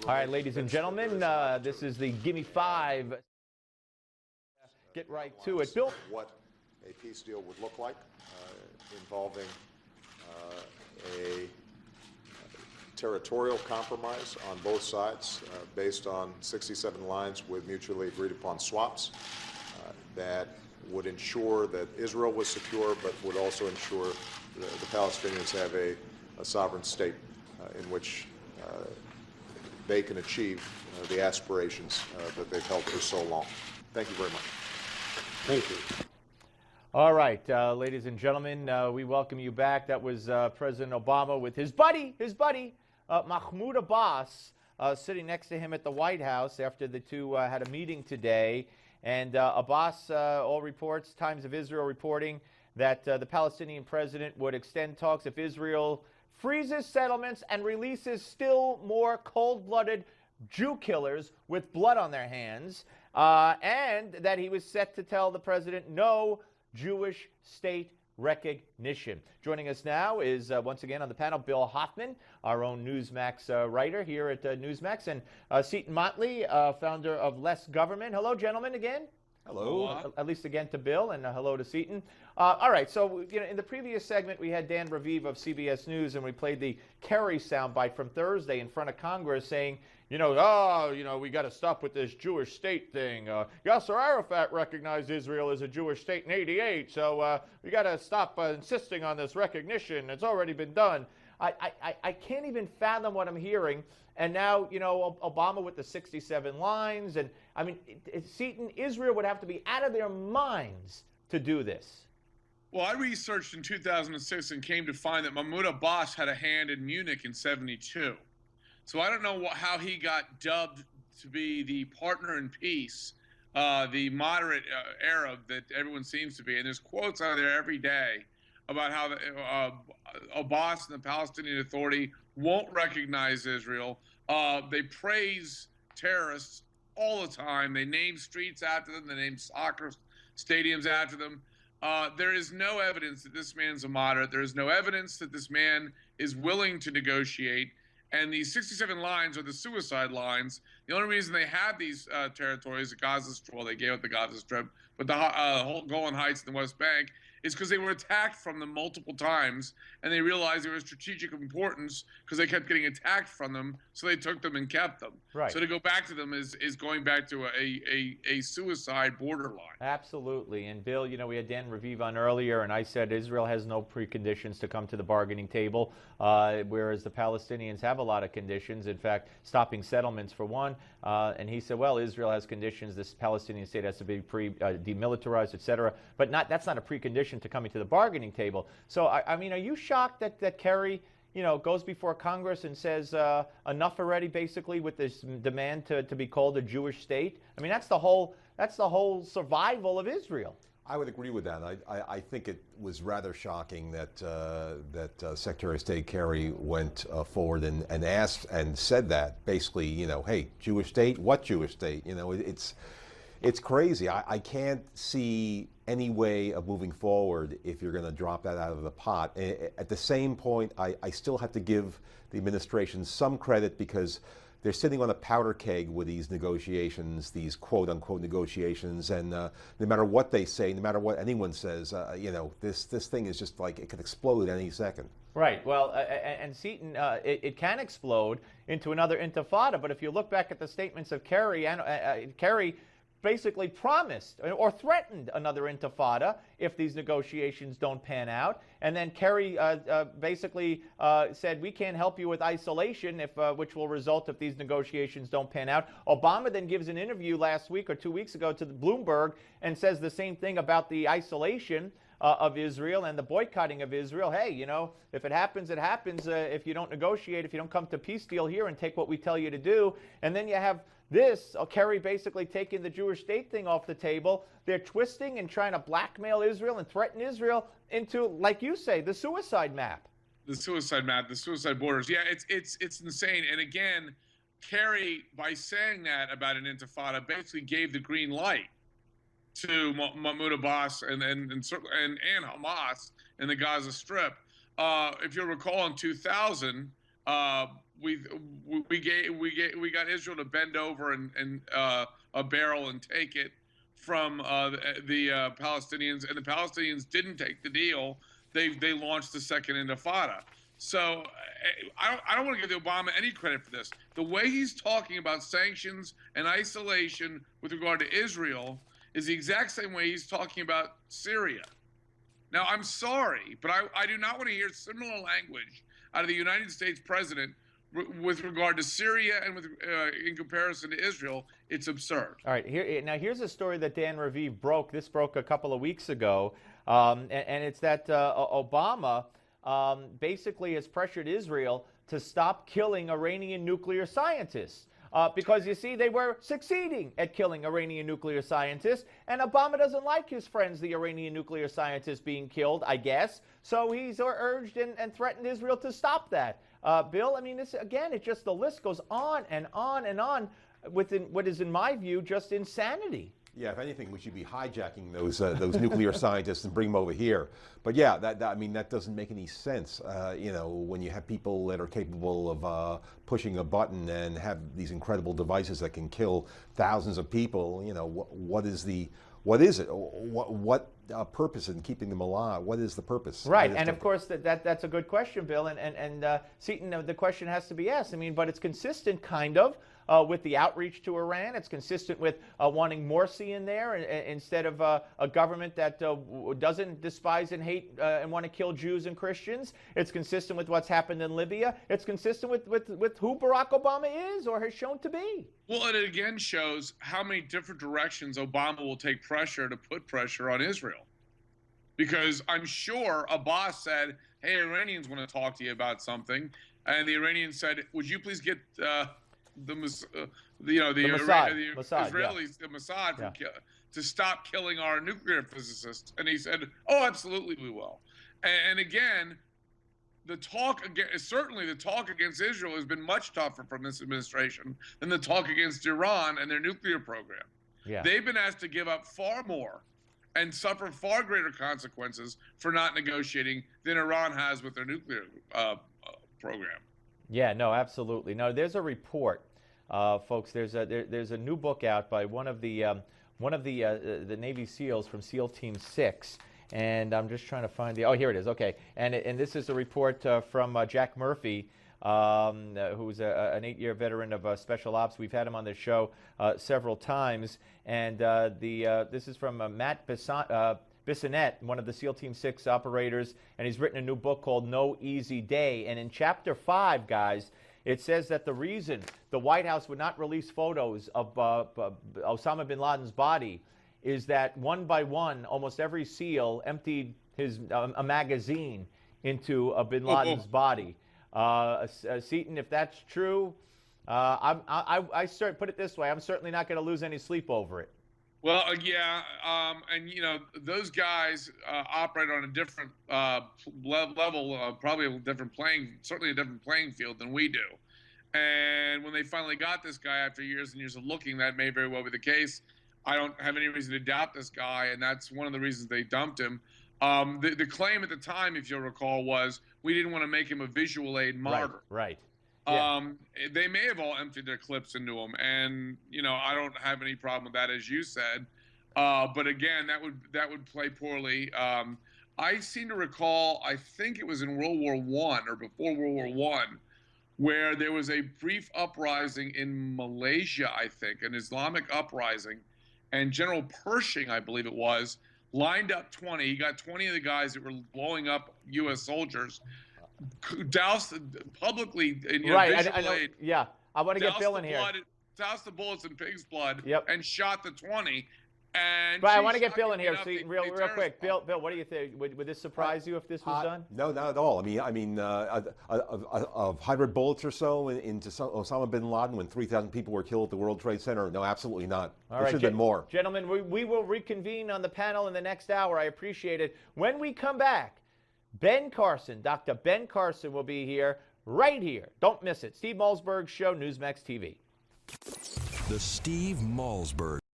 All right, ladies and gentlemen, this is the Gimme Five. Get right to it. Bill. What a peace deal would look like involving a territorial compromise on both sides based on 67 lines with mutually agreed upon swaps that would ensure that Israel was secure, but would also ensure the Palestinians have a sovereign state in which they can achieve the aspirations that they've held for so long. Thank you very much. Thank you. All right, ladies and gentlemen, we welcome you back. That was President Obama with his buddy, Mahmoud Abbas, sitting next to him at the White House after the two had a meeting today. And Abbas, all reports, Times of Israel reporting that the Palestinian president would extend talks if Israel freezes settlements and releases still more cold-blooded Jew killers with blood on their hands, and that he was set to tell the president no Jewish state recognition. Joining us now is, once again on the panel, Bill Hoffmann, our own Newsmax writer here at Newsmax, and Seton Motley, founder of Less Government. Hello, gentlemen, again. Hello. At least again to Bill, and hello to Seton. All right, so in the previous segment, we had Dan Raviv of CBS News, and we played the Kerry soundbite from Thursday in front of Congress saying, we got to stop with this Jewish state thing. Yasser Arafat recognized Israel as a Jewish state in '88, so we got to stop insisting on this recognition. It's already been done. I can't even fathom what I'm hearing. And now, Obama with the 67 lines. And, I mean, Seton, Israel would have to be out of their minds to do this. Well, I researched in 2006 and came to find that Mahmoud Abbas had a hand in Munich in '72. So I don't know how he got dubbed to be the partner in peace, the moderate Arab that everyone seems to be. And there's quotes out there every day about how Abbas and the Palestinian Authority won't recognize Israel. They praise terrorists all the time. They name streets after them. They name soccer stadiums after them. There is no evidence that this man's a moderate. There is no evidence that this man is willing to negotiate. And these 67 lines are the suicide lines. The only reason they have these territories, the Gaza Strip, well, they gave up the Gaza Strip, but the whole Golan Heights and the West Bank, is because they were attacked from them multiple times, and they realized they were of strategic importance because they kept getting attacked from them, so they took them and kept them. Right. So to go back to them is going back to a suicide borderline. Absolutely. And Bill, we had Dan Raviv on earlier, and I said Israel has no preconditions to come to the bargaining table, whereas the Palestinians have a lot of conditions. In fact, stopping settlements for one. And he said, well, Israel has conditions. This Palestinian state has to be demilitarized, et cetera. But that's not a precondition to coming to the bargaining table. So, I mean, are you shocked that Kerry, goes before Congress and says enough already, basically, with this demand to be called a Jewish state? I mean, that's the whole survival of Israel. I would agree with that. I think it was rather shocking that Secretary of State Kerry went forward and asked and said that basically, hey, Jewish state, what Jewish state? It's crazy. I can't see any way of moving forward if you're going to drop that out of the pot. At the same point, I still have to give the administration some credit because they're sitting on a powder keg with these negotiations, these quote-unquote negotiations, and no matter what they say, no matter what anyone says, this thing is just like it could explode any second. Right. Well, and Seton, it can explode into another intifada. But if you look back at the statements of Kerry, Kerry basically promised or threatened another intifada if these negotiations don't pan out. And then Kerry basically said, we can't help you with isolation, which will result if these negotiations don't pan out. Obama then gives an interview last week or 2 weeks ago to the Bloomberg and says the same thing about the isolation of Israel and the boycotting of Israel. Hey, if it happens, it happens. If you don't negotiate, if you don't come to peace deal here and take what we tell you to do. And then you have this, Kerry basically taking the Jewish state thing off the table. They're twisting and trying to blackmail Israel and threaten Israel into, like you say, the suicide map. The suicide map, the suicide borders. Yeah, it's insane. And again, Kerry, by saying that about an intifada, basically gave the green light to Mahmoud Abbas and Hamas in the Gaza Strip. If you'll recall, in 2000, we got Israel to bend over and a barrel and take it from the Palestinians, and the Palestinians didn't take the deal. They launched the second Intifada. So I don't want to give Obama any credit for this. The way he's talking about sanctions and isolation with regard to Israel is the exact same way he's talking about Syria. Now, I'm sorry, but I do not want to hear similar language out of the United States president with regard to Syria and with in comparison to Israel. It's absurd. All right, here's a story that Dan Raviv broke. This broke a couple of weeks ago, and it's that Obama basically has pressured Israel to stop killing Iranian nuclear scientists. Because, you see, they were succeeding at killing Iranian nuclear scientists, and Obama doesn't like his friends, the Iranian nuclear scientists, being killed, I guess. So he's urged and threatened Israel to stop that. Bill, I mean, this, again, the list goes on and on and on within what is, in my view, just insanity. Yeah, if anything, we should be hijacking those nuclear scientists and bring them over here. But yeah, I mean, that doesn't make any sense. You know, when you have people that are capable of pushing a button and have these incredible devices that can kill thousands of people, you know, what is it? What purpose in keeping them alive? What is the purpose? Right, and of course that's a good question, Bill. And Seton, the question has to be asked. I mean, but it's consistent, kind of. With the outreach to Iran. It's consistent with wanting Morsi in there instead of a government that doesn't despise and hate and want to kill Jews and Christians. It's consistent with what's happened in Libya. It's consistent with who Barack Obama is or has shown to be. Well, it again shows how many different directions Obama will take pressure to put pressure on Israel. Because I'm sure Abbas said, hey, Iranians want to talk to you about something. And the Iranians said, would you please get the Mossad, Israelis, the Mossad, to stop killing our nuclear physicists. And he said, oh, absolutely, we will. And again, certainly the talk against Israel has been much tougher from this administration than the talk against Iran and their nuclear program. Yeah. They've been asked to give up far more and suffer far greater consequences for not negotiating than Iran has with their nuclear program. Yeah, no, absolutely. No, there's a report, folks. There's a new book out by one of the Navy SEALs from SEAL Team 6, and I'm just trying to find the. Oh, here it is. Okay, and this is a report from Jack Murphy, who's an 8-year veteran of Special Ops. We've had him on the show several times, and this is from Matt Bissonette, one of the SEAL Team 6 operators, and he's written a new book called No Easy Day. And in Chapter 5, guys, it says that the reason the White House would not release photos of Osama bin Laden's body is that one by one, almost every SEAL emptied a magazine into bin Laden's body. Seton, if that's true, put it this way, I'm certainly not going to lose any sleep over it. Well, yeah, and you know those guys operate on a different level, probably a different certainly a different playing field than we do. And when they finally got this guy after years and years of looking, that may very well be the case. I don't have any reason to doubt this guy, and that's one of the reasons they dumped him. The claim at the time, if you'll recall, was we didn't want to make him a visual aid martyr. Right. Yeah. They may have all emptied their clips into him, and you know I don't have any problem with that, as you said. But again, that would play poorly. I seem to recall, I think it was in World War I or before World War I, where there was a brief uprising in Malaysia, I think, an Islamic uprising, and General Pershing, I believe it was, lined up 20. He got 20 of the guys that were blowing up U.S. soldiers. Doused publicly in I know. Yeah, I want to get Bill in here. Doused the bullets in pig's blood. Yep. And shot the 20. And but I want to get Bill in here. See, real quick, Bill, what do you think? Would this surprise you if this was done? No, not at all. I mean, of 100 bullets or so into Osama bin Laden when 3,000 people were killed at the World Trade Center. No, absolutely not. There should have been more. Gentlemen, we will reconvene on the panel in the next hour. I appreciate it. When we come back, Ben Carson, Dr. Ben Carson will be here, right here. Don't miss it. Steve Malzberg Show, Newsmax TV. The Steve Malzberg